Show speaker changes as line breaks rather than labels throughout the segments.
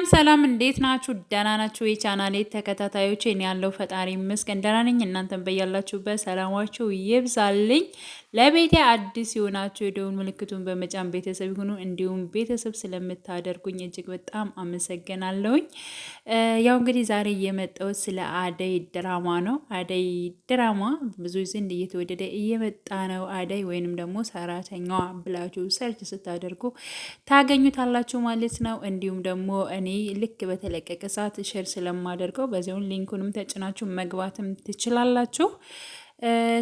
ሰላም እንዴት ናችሁ? ደህና ናችሁ? የቻናሌ ተከታታዮች እኔ ያለው ፈጣሪ ይመስገን ደህና ነኝ። እናንተም በያላችሁበት ሰላማችሁ ይብዛልኝ። ለቤቴ አዲስ የሆናችሁ የደወል ምልክቱን በመጫን ቤተሰብ ይሁኑ። እንዲሁም ቤተሰብ ስለምታደርጉኝ እጅግ በጣም አመሰግናለሁኝ። ያው እንግዲህ ዛሬ የመጣሁት ስለ አደይ ድራማ ነው። አደይ ድራማ ብዙ ዘንድ እየተወደደ እየመጣ ነው። አደይ ወይንም ደግሞ ሰራተኛዋ ብላችሁ ሰርች ስታደርጉ ታገኙታላችሁ ማለት ነው። እንዲሁም ደግሞ እኔ ልክ በተለቀቀ ሰዓት ሼር ስለማደርገው በዚያውን ሊንኩንም ተጭናችሁ መግባትም ትችላላችሁ።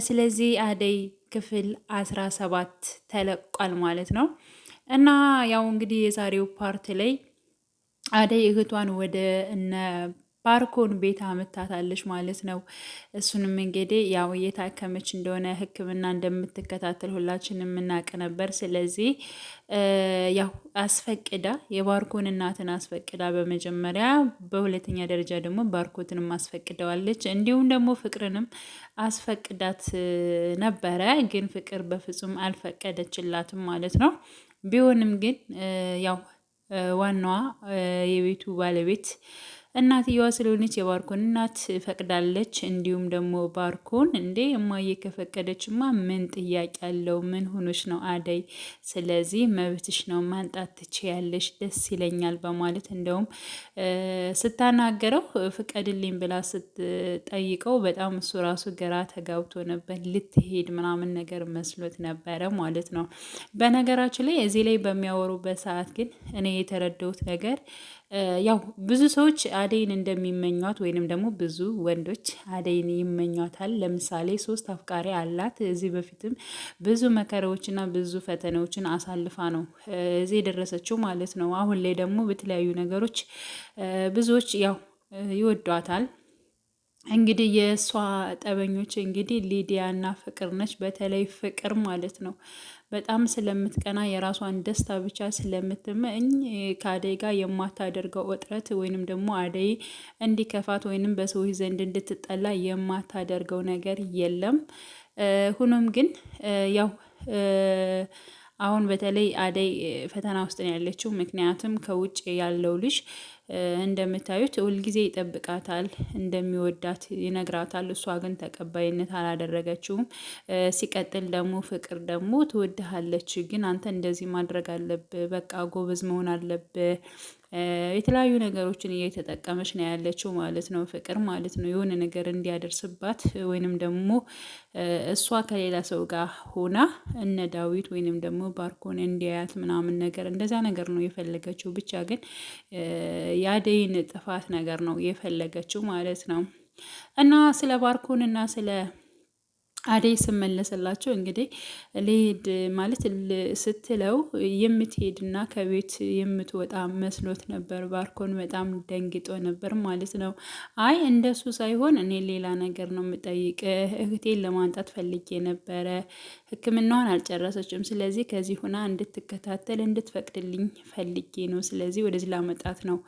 ስለዚህ አደይ ክፍል 17 ተለቋል ማለት ነው። እና ያው እንግዲህ የዛሬው ፓርት ላይ አደይ እህቷን ወደ እነ ባርኮን ቤት አመታታለች ማለት ነው። እሱንም እንግዲህ ያው እየታከመች እንደሆነ ሕክምና እንደምትከታተል ሁላችንም የምናውቅ ነበር። ስለዚህ ያው አስፈቅዳ የባርኮን እናትን አስፈቅዳ በመጀመሪያ፣ በሁለተኛ ደረጃ ደግሞ ባርኮትንም አስፈቅደዋለች። እንዲሁም ደግሞ ፍቅርንም አስፈቅዳት ነበረ፣ ግን ፍቅር በፍጹም አልፈቀደችላትም ማለት ነው። ቢሆንም ግን ያው ዋናዋ የቤቱ ባለቤት እናትየዋ ስለሆነች የባርኮን እናት ፈቅዳለች። እንዲሁም ደግሞ ባርኮን እንዴ እማዬ ከፈቀደችማ ምን ጥያቄ አለው? ምን ሆኖች ነው አደይ? ስለዚህ መብትሽ ነው፣ ማንጣት ትችያለሽ፣ ደስ ይለኛል በማለት እንደውም ስታናገረው ፍቀድልኝ ብላ ስትጠይቀው በጣም እሱ ራሱ ግራ ተጋብቶ ነበር። ልትሄድ ምናምን ነገር መስሎት ነበረ ማለት ነው። በነገራችን ላይ እዚህ ላይ በሚያወሩበት ሰዓት ግን እኔ የተረዳሁት ነገር ያው ብዙ ሰዎች አደይን እንደሚመኟት ወይንም ደግሞ ብዙ ወንዶች አደይን ይመኟታል። ለምሳሌ 3 አፍቃሪ አላት። እዚህ በፊትም ብዙ መከራዎችና ብዙ ፈተናዎችን አሳልፋ ነው እዚህ የደረሰችው ማለት ነው። አሁን ላይ ደግሞ በተለያዩ ነገሮች ብዙዎች ያው ይወዷታል። እንግዲህ የእሷ ጠበኞች እንግዲህ ሊዲያ እና ፍቅር ነች። በተለይ ፍቅር ማለት ነው በጣም ስለምትቀና የራሷን ደስታ ብቻ ስለምትመኝ ከአደይ ጋር የማታደርገው እጥረት ወይንም ደግሞ አደይ እንዲከፋት ወይንም በሰዎች ዘንድ እንድትጠላ የማታደርገው ነገር የለም። ሆኖም ግን ያው አሁን በተለይ አደይ ፈተና ውስጥ ነው ያለችው። ምክንያቱም ከውጭ ያለው ልጅ እንደምታዩት ሁልጊዜ ይጠብቃታል፣ እንደሚወዳት ይነግራታል። እሷ ግን ተቀባይነት አላደረገችውም። ሲቀጥል ደግሞ ፍቅር ደግሞ ትወድሃለች፣ ግን አንተ እንደዚህ ማድረግ አለብህ፣ በቃ ጎበዝ መሆን አለብህ፣ የተለያዩ ነገሮችን እየተጠቀመች ነው ያለችው ማለት ነው። ፍቅር ማለት ነው የሆነ ነገር እንዲያደርስባት ወይንም ደግሞ እሷ ከሌላ ሰው ጋር ሆና እነ ዳዊት ወይንም ደግሞ ባርኮን እንዲያያት ምናምን ነገር እንደዛ ነገር ነው የፈለገችው። ብቻ ግን የአደይን ጥፋት ነገር ነው የፈለገችው ማለት ነው። እና ስለ ባርኮን እና ስለ አደይ ስመለስላቸው እንግዲህ ልሄድ ማለት ስትለው የምትሄድና ከቤት የምትወጣ መስሎት ነበር። ባርኮን በጣም ደንግጦ ነበር ማለት ነው። አይ እንደሱ ሳይሆን እኔ ሌላ ነገር ነው የምጠይቅ፣ እህቴን ለማንጣት ፈልጌ ነበረ፣ ሕክምናዋን አልጨረሰችም። ስለዚህ ከዚህ ሁና እንድትከታተል እንድትፈቅድልኝ ፈልጌ ነው። ስለዚህ ወደዚህ ላመጣት ነው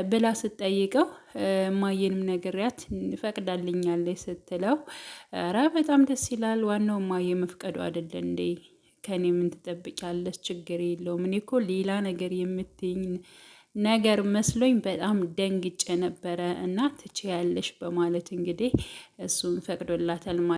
ብላ ስትጠይቀው እማዬንም ነግሪያት ፈቅዳልኛለች ስትለው ኧረ በጣም ደስ ይላል። ዋናው እማዬ መፍቀዱ አይደለ እንዴ? ከኔ ምን ትጠብቂያለሽ? ችግር የለውም። እኔ እኮ ሌላ ነገር የምትይኝ ነገር መስሎኝ በጣም ደንግጬ ነበረ እና ትችያለሽ በማለት እንግዲህ እሱን ፈቅዶላታል።